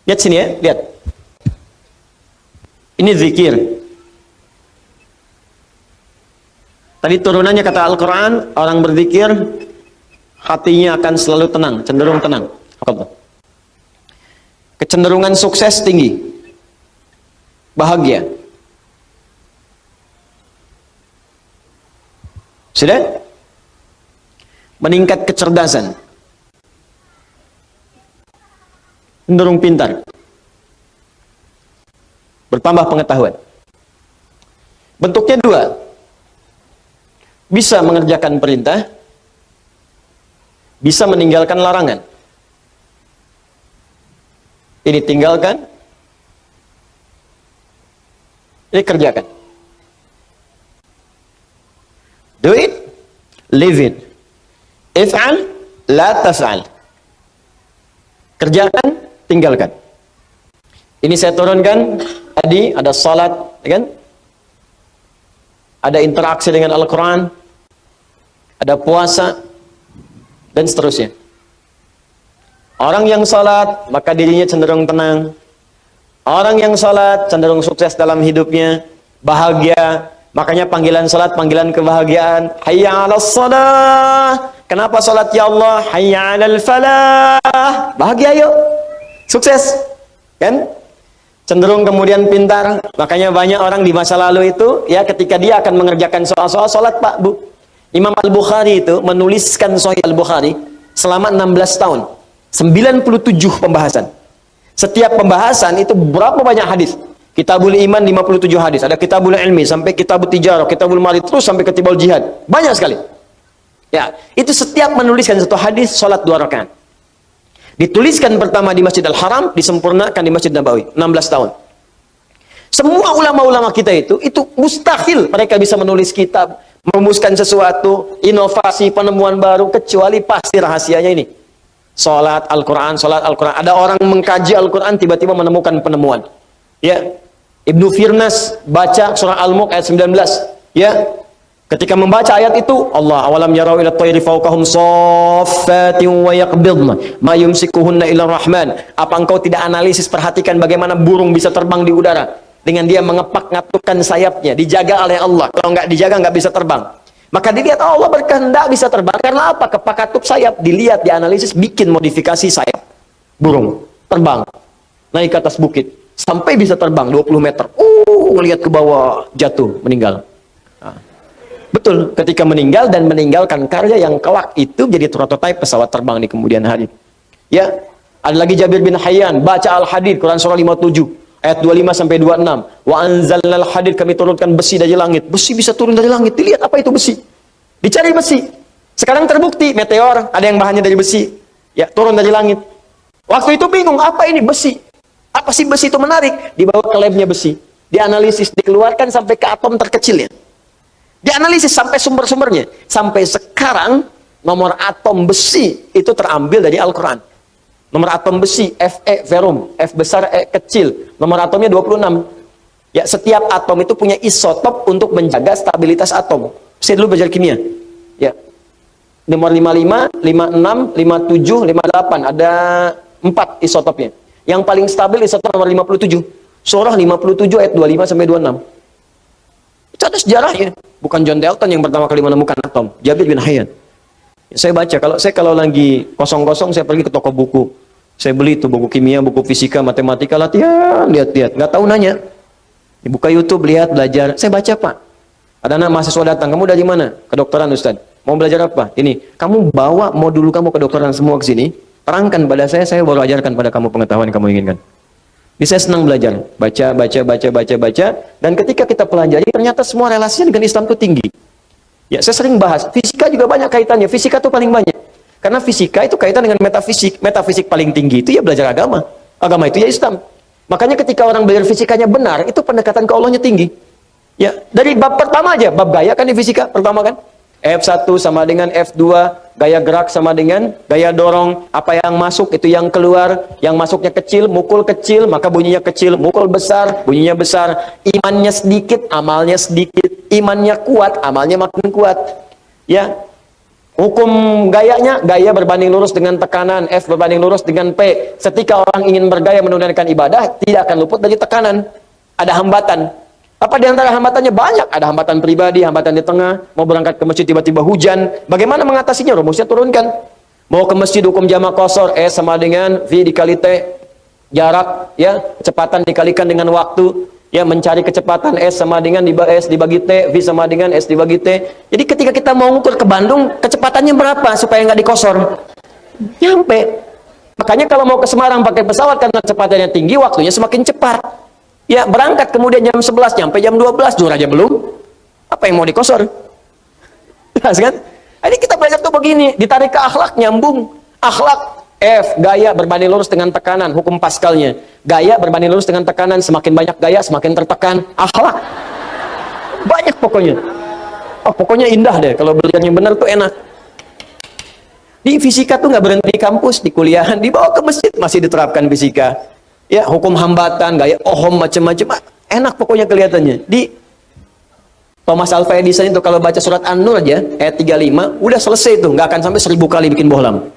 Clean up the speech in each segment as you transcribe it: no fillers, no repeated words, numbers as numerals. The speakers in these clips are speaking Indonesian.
Lihat sini ya, lihat. Ini zikir. Tadi turunannya kata Al-Quran, orang berzikir, hatinya akan selalu tenang, cenderung tenang. Kecenderungan sukses tinggi. Bahagia. Sudah? Meningkat kecerdasan. Cenderung pintar. Bertambah pengetahuan. Bentuknya dua. Bisa mengerjakan perintah, bisa meninggalkan larangan. Ini tinggalkan, ini kerjakan. Do it, live it. If'al, la taf'al. Kerjakan, tinggalkan. Ini saya turunkan tadi, ada salat, kan? Ada interaksi dengan Al-Quran, ada puasa, dan seterusnya. Orang yang salat, maka dirinya cenderung tenang. Orang yang salat, cenderung sukses dalam hidupnya, bahagia. Makanya panggilan salat, panggilan kebahagiaan. Hayya 'alas shalah. Kenapa salat ya Allah? Hayya 'alal falah. Bahagia yuk. Sukses. Kan? Cenderung kemudian pintar. Makanya banyak orang di masa lalu itu, ya ketika dia akan mengerjakan soal-soal salat, Pak, Bu. Imam Al-Bukhari itu menuliskan Sahih Al-Bukhari selama 16 tahun. 97 pembahasan. Setiap pembahasan itu berapa banyak hadis? Kitabul Iman 57 hadis. Ada Kitabul Ilmi sampai Kitabul Tijarah, Kitabul Mali, terus sampai Kitabul Jihad. Banyak sekali. Ya, itu setiap menuliskan satu hadis salat 2 rakaat. Dituliskan pertama di Masjid Al-Haram, disempurnakan di Masjid Nabawi, 16 tahun. Semua ulama-ulama kita itu mustahil mereka bisa menulis kitab, merumuskan sesuatu, inovasi, penemuan baru, kecuali pasti rahasianya ini. Salat Al-Quran, salat Al-Quran. Ada orang mengkaji Al-Quran, tiba-tiba menemukan penemuan. Ya, Ibnu Firnas baca surah Al-Mulk ayat 19. Ya, ketika membaca ayat itu, Allah awalam yarau ila tayri fawqahum saffatin wa yaqbidna ma yumsikuhunna illa rahman. Apa engkau tidak analisis, perhatikan bagaimana burung bisa terbang di udara dengan dia mengepak ngatupkan sayapnya, dijaga oleh Allah. Kalau nggak dijaga nggak bisa terbang. Maka dilihat Allah berkehendak bisa terbang karena apa? Kepak katup sayap, dilihat, dianalisis, bikin modifikasi sayap burung terbang naik ke atas bukit sampai bisa terbang 20 meter. Ngelihat ke bawah, jatuh, meninggal. Betul, ketika meninggal dan meninggalkan karya yang kelak itu jadi prototipe pesawat terbang di kemudian hari. Ya, ada lagi Jabir bin Hayyan baca Al-Hadid, Quran surah 57 ayat 25 sampai 26. Wa anzalnal hadid, kami turunkan besi dari langit. Besi bisa turun dari langit. Dilihat apa itu besi. Dicari besi. Sekarang terbukti meteor ada yang bahannya dari besi. Ya, turun dari langit. Waktu itu bingung, apa ini besi? Apa sih besi itu menarik? Dibawa ke labnya besi. Dianalisis, dikeluarkan sampai ke atom terkecilnya. Dianalisis sampai sumber-sumbernya. Sampai sekarang nomor atom besi itu terambil dari Al-Quran. Nomor atom besi Fe verum, F besar E kecil. Nomor atomnya 26. Ya, setiap atom itu punya isotop untuk menjaga stabilitas atom. Saya dulu belajar kimia. Ya. Nomor 55, 56, 57, 58 ada 4 isotopnya. Yang paling stabil isotop nomor 57. Surah 57 ayat 25 sampai 26. Itu ada sejarahnya. Bukan John Dalton yang pertama kali menemukan atom, Jabir bin Hayyan. Saya baca, kalau lagi kosong-kosong saya pergi ke toko buku. Saya beli itu buku kimia, buku fisika, matematika, latihan, lihat-lihat, nggak tahu nanya. Dibuka YouTube, lihat, belajar. Saya baca, Pak. Ada anak mahasiswa datang, kamu dari mana? Kedokteran, Ustaz. Mau belajar apa? Ini, kamu bawa modul kamu kedokteran semua ke sini, terangkan pada saya baru ajarkan pada kamu pengetahuan yang kamu inginkan. Jadi saya senang belajar, baca, dan ketika kita pelajari, ternyata semua relasinya dengan Islam itu tinggi. Ya, saya sering bahas, fisika juga banyak kaitannya, fisika itu paling banyak. Karena fisika itu kaitan dengan metafisik, metafisik paling tinggi itu ya belajar agama. Agama itu ya Islam. Makanya ketika orang belajar fisikanya benar, itu pendekatan ke Allahnya tinggi. Ya, dari bab pertama aja, bab gaya kan di fisika pertama kan? F1 sama dengan F2, gaya gerak sama dengan gaya dorong, apa yang masuk itu yang keluar, yang masuknya kecil, mukul kecil, maka bunyinya kecil, mukul besar, bunyinya besar, imannya sedikit, amalnya sedikit, imannya kuat, amalnya makin kuat. Ya, Hukum gayanya, gaya berbanding lurus dengan tekanan, F berbanding lurus dengan P. Ketika orang ingin bergaya menunaikan ibadah, tidak akan luput dari tekanan. Ada hambatan. Apa di antara hambatannya? Banyak. Ada hambatan pribadi, hambatan di tengah. Mau berangkat ke masjid tiba-tiba hujan. Bagaimana mengatasinya? Rumusnya turunkan. Mau ke masjid hukum jamak qashar, S sama dengan V dikali T. Jarak, ya, kecepatan dikalikan dengan waktu. Ya, mencari kecepatan S sama dengan S dibagi T, V sama dengan S dibagi T. Jadi ketika kita mau ngukur ke Bandung, kecepatannya berapa supaya nggak dikosor? Nyampe. Makanya kalau mau ke Semarang pakai pesawat karena kecepatannya tinggi, waktunya semakin cepat. Ya, berangkat kemudian jam 11, nyampe jam 12, zuhur aja belum. Apa yang mau dikosor? Jelas kan? Ini kita belajar tuh begini, ditarik ke akhlak, nyambung. Akhlak, F, gaya berbanding lurus dengan tekanan, hukum Pascalnya. Gaya berbanding lurus dengan tekanan, semakin banyak gaya, semakin tertekan. Akhlak. Banyak pokoknya. Oh, pokoknya indah deh, kalau belajar yang benar tuh enak. Di fisika tuh nggak berhenti di kampus, di kuliahan, dibawa ke masjid, masih diterapkan fisika. Ya, hukum hambatan, gaya Ohm, macam-macam. Enak pokoknya kelihatannya. Di Thomas Alva Edison itu kalau baca surat An-Nur aja, ayat 35, udah selesai tuh, nggak akan sampai 1000 kali bikin bohlam.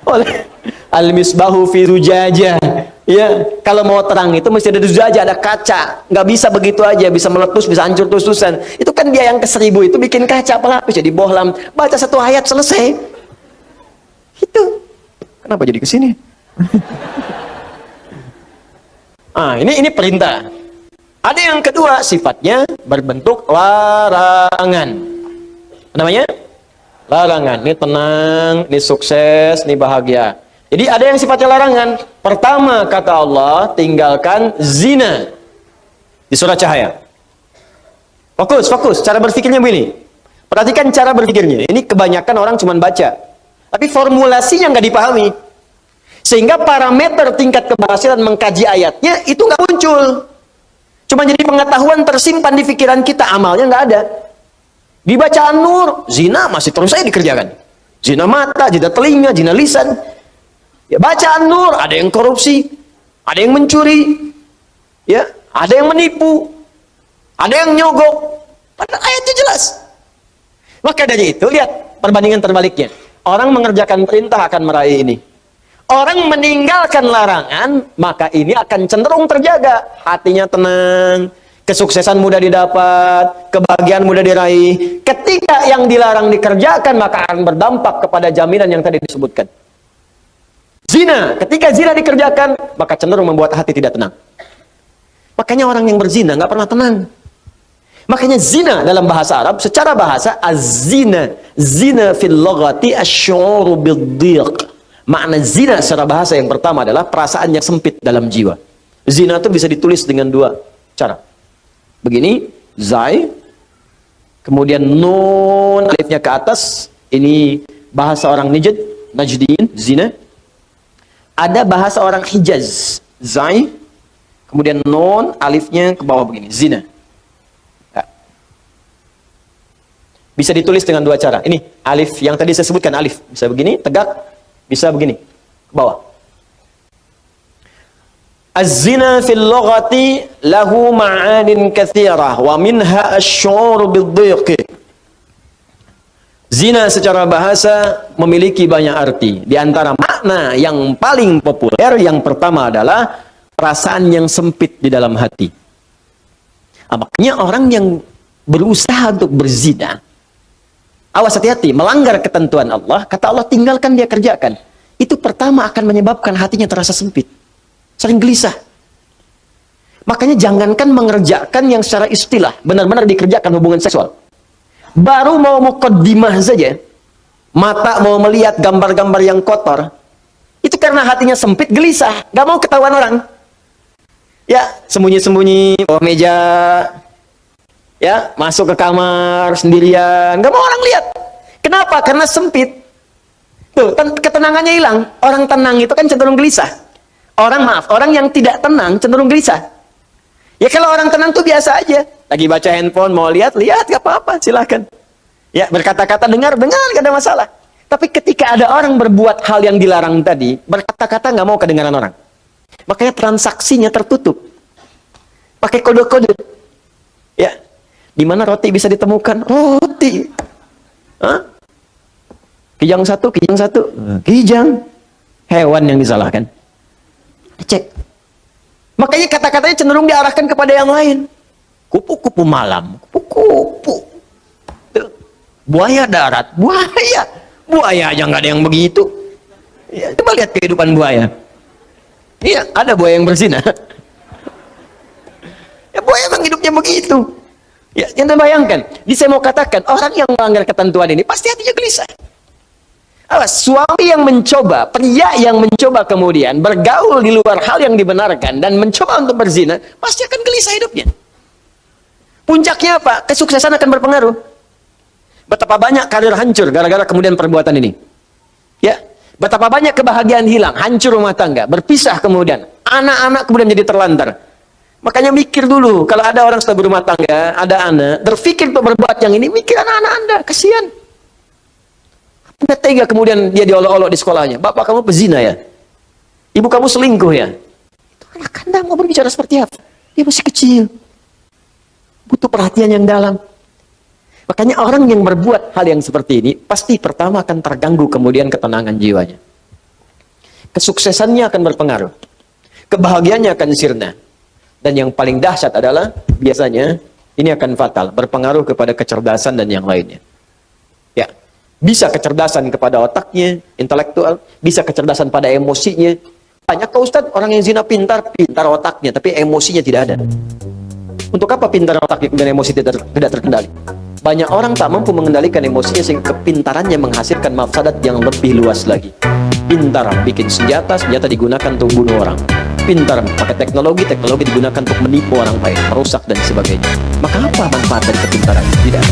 Oleh al-misbahu fi zujajah, ya, kalau mau terang itu mesti ada zujajah, ada kaca, nggak bisa begitu aja, bisa meletus, bisa hancur tus-tusan. Itu kan dia yang ke 1000 itu bikin kaca pelapis jadi bohlam, baca satu ayat selesai. Itu kenapa jadi ke sini? Ini perintah. Ada yang kedua, sifatnya berbentuk larangan. Namanya larangan. Ini tenang, ini sukses, ini bahagia. Jadi ada yang sifatnya larangan. Pertama kata Allah, tinggalkan zina. Di surah Cahaya. Fokus. Cara berpikirnya begini. Perhatikan cara berpikirnya. Ini kebanyakan orang cuma baca. Tapi formulasinya nggak dipahami. Sehingga parameter tingkat keberhasilan mengkaji ayatnya itu nggak muncul. Cuma jadi pengetahuan tersimpan di pikiran kita, amalnya nggak ada. Di bacaan Nur, zina masih terus saja dikerjakan. Zina mata, zina telinga, zina lisan. Ya, bacaan Nur, ada yang korupsi, ada yang mencuri, ya, ada yang menipu, ada yang nyogok. Padahal ayatnya jelas. Maka dari itu, lihat perbandingan terbaliknya. Orang mengerjakan perintah akan meraih ini. Orang meninggalkan larangan, maka ini akan cenderung terjaga. Hatinya tenang, kesuksesan mudah didapat, kebahagiaan mudah diraih. Ketika yang dilarang dikerjakan, maka akan berdampak kepada jaminan yang tadi disebutkan. Zina, ketika zina dikerjakan, maka cenderung membuat hati tidak tenang. Makanya orang yang berzina nggak pernah tenang. Makanya zina dalam bahasa Arab, secara bahasa, az-zina, zina fil lughati asy-syu'uru bid-dhiq. Makna zina secara bahasa yang pertama adalah perasaan yang sempit dalam jiwa. Zina itu bisa ditulis dengan dua cara. Begini, zai, kemudian nun, alifnya ke atas. Ini bahasa orang Najdin, zina. Ada bahasa orang Hijaz, zai, kemudian nun, alifnya ke bawah begini, zina. Ya. Bisa ditulis dengan dua cara. Ini alif yang tadi saya sebutkan, alif bisa begini, tegak. Bisa begini, ke bawah. Az-zina fil lughati lahu ma'anin katsirah wa minha asy-syu'ur bid-dhiq. Zina secara bahasa memiliki banyak arti. Di antara makna yang paling populer, yang pertama adalah perasaan yang sempit di dalam hati. Makanya orang yang berusaha untuk berzina, awas, hati-hati, melanggar ketentuan Allah, kata Allah tinggalkan, dia kerjakan. Itu pertama akan menyebabkan hatinya terasa sempit. Sering gelisah. Makanya jangankan mengerjakan yang secara istilah, benar-benar dikerjakan hubungan seksual. Baru mau muqaddimah saja, mata mau melihat gambar-gambar yang kotor, itu karena hatinya sempit, gelisah, gak mau ketahuan orang. Ya, sembunyi-sembunyi, bawah meja, ya, masuk ke kamar sendirian, gak mau orang lihat. Kenapa? Karena sempit. Tuh, ketenangannya hilang. Orang tenang itu kan cenderung gelisah. Orang yang tidak tenang cenderung gelisah. Ya kalau orang tenang tuh biasa aja. Lagi baca handphone, mau lihat, gak apa-apa, silakan. Ya, berkata-kata, dengar, gak ada masalah. Tapi ketika ada orang berbuat hal yang dilarang tadi, berkata-kata gak mau kedengaran orang. Makanya transaksinya tertutup. Pakai kode-kode. Ya, di mana roti bisa ditemukan? Roti. Hah? Kijang satu, kijang. Hewan yang disalahkan. Cek. Makanya kata-katanya cenderung diarahkan kepada yang lain. Kupu-kupu malam, kupu-kupu. Buaya darat, buaya. Buaya aja nggak ada yang begitu. Ya, coba lihat kehidupan buaya. Iya, ada buaya yang berzina. Ya, buaya memang hidupnya begitu. Ya, yang bayangkan. Saya mau katakan, orang yang melanggar ketentuan ini pasti hatinya gelisah. Awas, suami yang mencoba, pria yang mencoba kemudian bergaul di luar hal yang dibenarkan dan mencoba untuk berzina, pasti akan gelisah hidupnya. Puncaknya apa? Kesuksesan akan berpengaruh. Betapa banyak karir hancur gara-gara kemudian perbuatan ini. Ya, betapa banyak kebahagiaan hilang, hancur rumah tangga, berpisah kemudian, anak-anak kemudian jadi terlantar. Makanya mikir dulu, kalau ada orang sudah berumah tangga, ada anak, berpikir untuk berbuat yang ini, mikir anak-anak Anda, kasihan. Anda tega kemudian dia diolok-olok di sekolahnya. Bapak kamu pezina ya? Ibu kamu selingkuh ya? Itu anak Anda mau berbicara seperti apa? Dia masih kecil. Butuh perhatian yang dalam. Makanya orang yang berbuat hal yang seperti ini, pasti pertama akan terganggu kemudian ketenangan jiwanya. Kesuksesannya akan berpengaruh. Kebahagiaannya akan sirna. Dan yang paling dahsyat adalah, biasanya, ini akan fatal. Berpengaruh kepada kecerdasan dan yang lainnya. Ya. Bisa kecerdasan kepada otaknya, intelektual, bisa kecerdasan pada emosinya. Banyak kok Ustaz, orang yang zina pintar otaknya, tapi emosinya tidak ada. Untuk apa pintar otaknya dan emosi tidak terkendali? Banyak orang tak mampu mengendalikan emosinya sehingga kepintarannya menghasilkan mafsadat yang lebih luas lagi. Pintar bikin senjata digunakan untuk bunuh orang. Pintar pakai teknologi digunakan untuk menipu orang lain, merusak dan sebagainya. Maka apa manfaat dari kepintaran? Tidak.